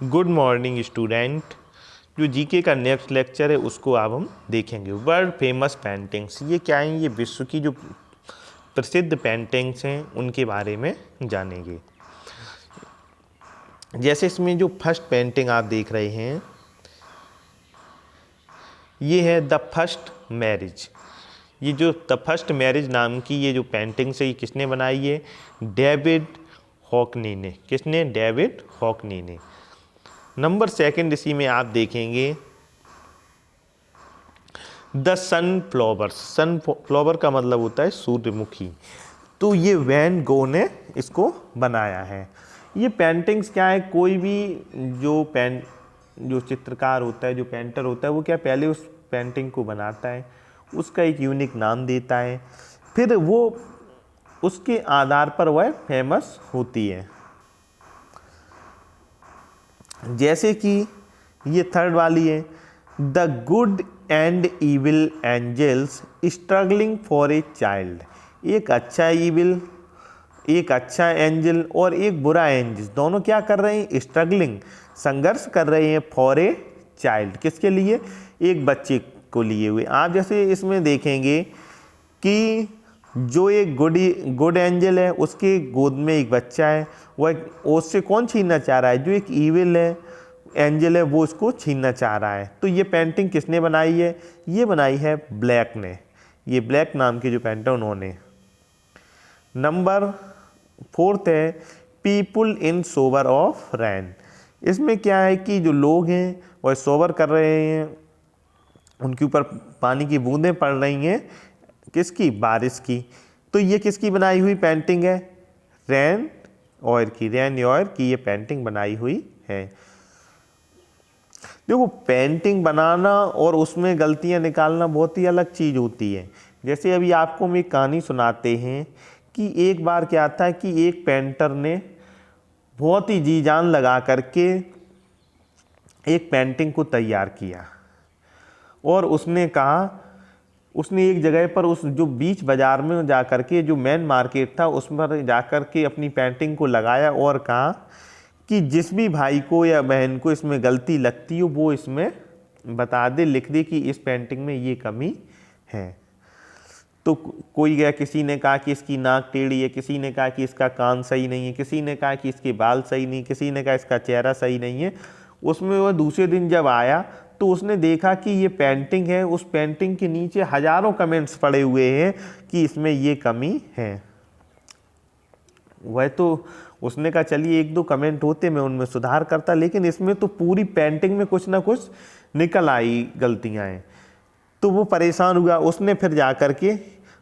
Good morning student. जो GK का next lecture है उसको अब हम देखेंगे। वर्ल्ड फेमस पेंटिंग्स, ये क्या हैं? ये विश्व की जो प्रसिद्ध पेंटिंग्स हैं उनके बारे में जानेंगे। जैसे इसमें जो फर्स्ट पेंटिंग आप देख रहे हैं ये है द फर्स्ट मैरिज। ये जो द फर्स्ट मैरिज नाम की ये जो पेंटिंग्स है ये किसने बनाई है? डेविड हॉकनी ने। किसने? डेविड हॉकनी ने। नंबर सेकंड इसी में आप देखेंगे द सनफ्लावर्स। सनफ्लावर का मतलब होता है सूर्यमुखी। तो ये वैन गो ने इसको बनाया है। ये पेंटिंग्स क्या है? कोई भी जो चित्रकार होता है, जो पेंटर होता है, वो क्या पहले उस पेंटिंग को बनाता है, उसका एक यूनिक नाम देता है, फिर वो उसके आधार पर वह फेमस होती है। जैसे कि ये थर्ड वाली है, the good and evil angels struggling for a child. एक अच्छा इविल, एक अच्छा एंजल और एक बुरा एंजल, दोनों क्या कर रहे हैं? स्ट्रगलिंग, संघर्ष कर रहे हैं फॉर ए चाइल्ड। किसके लिए? एक बच्चे को लिए हुए। आप जैसे इसमें देखेंगे कि जो एक गुड एंजल है उसके गोद में एक बच्चा है, वह उससे कौन छीनना चाह रहा है? जो एक इविल है एंजल है वो उसको छीनना चाह रहा है। तो ये पेंटिंग किसने बनाई है? ये बनाई है ब्लैक ने। ये ब्लैक नाम के जो पेंटर उन्होंने। नंबर फोर्थ है पीपुल इन सोवर ऑफ रैन। इसमें क्या है कि जो लोग हैं वह सोवर कर रहे हैं, उनके ऊपर पानी की बूंदें पड़ रही हैं। किसकी? बारिश की। तो ये किसकी बनाई हुई पेंटिंग है? रैन ऑयर की। रैन ऑयर की ये पेंटिंग बनाई हुई है। देखो, पेंटिंग बनाना और उसमें गलतियां निकालना बहुत ही अलग चीज़ होती है। जैसे अभी आपको हम एक कहानी सुनाते हैं कि एक बार क्या था कि एक पेंटर ने बहुत ही जी जान लगा करके एक पेंटिंग को तैयार किया और उसने कहा, उसने एक जगह पर उस जो बीच बाजार में जा कर के, जो मेन मार्केट था, उस पर जा कर के अपनी पेंटिंग को लगाया और कहा कि जिस भी भाई को या बहन को इसमें गलती लगती हो वो इसमें बता दे, लिख दे कि इस पेंटिंग में ये कमी है। तो कोई गया, किसी ने कहा कि इसकी नाक टेढ़ी है, किसी ने कहा कि इसका कान सही नहीं है, किसी ने कहा कि इसके बाल सही नहीं, किसी ने कहा इसका चेहरा सही नहीं है। उसमें वह दूसरे दिन जब आया तो उसने देखा कि ये पेंटिंग है, उस पेंटिंग के नीचे हजारों कमेंट्स पड़े हुए हैं कि इसमें ये कमी है। वह तो उसने कहा चलिए एक दो कमेंट होते मैं उनमें सुधार करता, लेकिन इसमें तो पूरी पेंटिंग में कुछ ना कुछ निकल आई गलतियां हैं। तो वो परेशान हुआ। उसने फिर जा कर के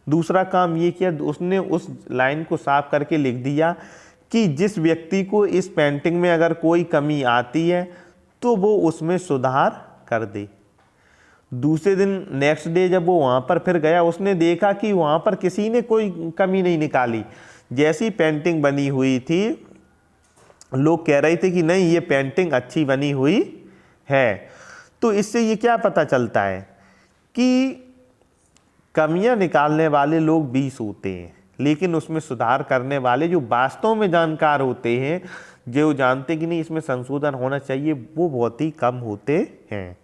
दूसरा काम ये किया, उसने उस लाइन को साफ करके लिख दिया कि जिस व्यक्ति को इस पेंटिंग में अगर कोई कमी आती है तो वो उसमें सुधार कर दे। दूसरे दिन नेक्स्ट डे जब वो वहाँ पर फिर गया, उसने देखा कि वहाँ पर किसी ने कोई कमी नहीं निकाली। जैसी पेंटिंग बनी हुई थी, लोग कह रहे थे कि नहीं ये पेंटिंग अच्छी बनी हुई है। तो इससे ये क्या पता चलता है कि कमियां निकालने वाले लोग 20 होते हैं, लेकिन उसमें सुधार करने वाले जो वास्तव में जानकार होते हैं, जो जानते कि नहीं इसमें संशोधन होना चाहिए, वो बहुत ही कम होते हैं।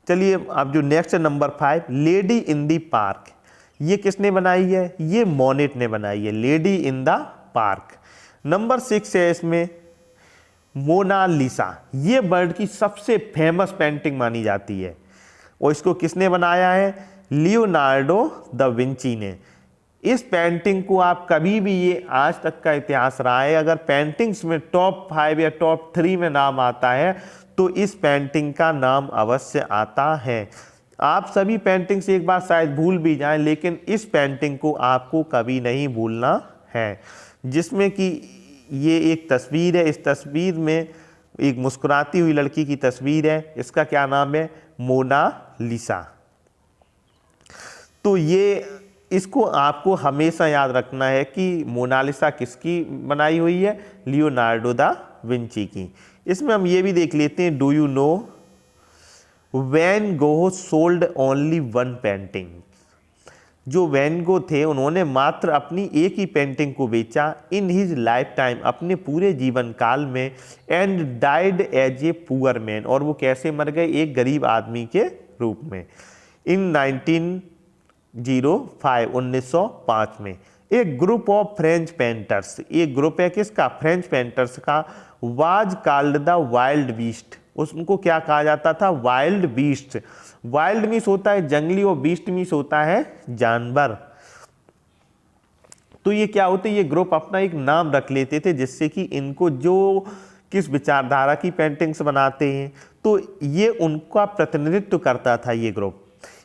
चलिए अब जो next number 5, lady in the park. ये किसने बनाई है? ये मोनेट ने बनाई है, lady in the park. Number 6 है इसमें मोनालिसा। ये वर्ल्ड की सबसे फेमस पेंटिंग मानी जाती है और इसको किसने बनाया है? लियोनार्डो द विंची ने। इस पेंटिंग को आप कभी भी, ये आज तक का इतिहास रहा है, अगर पेंटिंग्स में टॉप 5 या टॉप 3 में नाम आता है तो इस पेंटिंग का नाम अवश्य आता है। आप सभी पेंटिंग्स एक बार शायद भूल भी जाएं, लेकिन इस पेंटिंग को आपको कभी नहीं भूलना है, जिसमें कि ये एक तस्वीर है। इस तस्वीर में एक मुस्कुराती हुई लड़की की तस्वीर है। इसका क्या नाम है? मोनालिसा। तो ये इसको आपको हमेशा याद रखना है कि मोनालिसा किसकी बनाई हुई है? लियोनार्डो दा विंची की। इसमें हम ये भी देख लेते हैं, do you know when go sold only one painting. जो वैन गो थे उन्होंने मात्र अपनी एक ही पेंटिंग को बेचा इन हिज लाइफ टाइम, अपने पूरे जीवन काल में, and died as a poor man, और वो कैसे मर गए, एक गरीब आदमी के रूप में, इन 1905 में। एक ग्रुप ऑफ फ्रेंच पेंटर्स, एक ग्रुप है किसका, फ्रेंच पेंटर्स का, was called the wild beast, उसको क्या कहा जाता था, वाइल्ड बीस्ट। वाइल्ड मीन्स होता है जंगली और बीस्ट मीन्स होता है जानवर। तो ये क्या होते, ये ग्रुप अपना एक नाम रख लेते थे जिससे कि इनको जो किस विचारधारा की पेंटिंग्स बनाते हैं तो ये उनका प्रतिनिधित्व करता था ये group.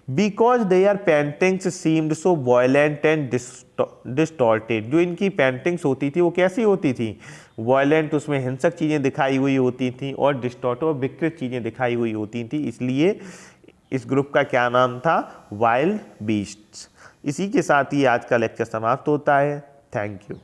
Because their paintings seemed so violent and distorted, जो इनकी पेंटिंग्स होती थी वो कैसी होती थी, वॉयलेंट, उसमें हिंसक चीज़ें दिखाई हुई होती थी, और डिस्टॉर्ट और विकृत चीज़ें दिखाई हुई होती थी, इसलिए इस ग्रुप का क्या नाम था, वाइल्ड बीस्ट्स। इसी के साथ ही आज का लेक्चर समाप्त होता है। Thank you.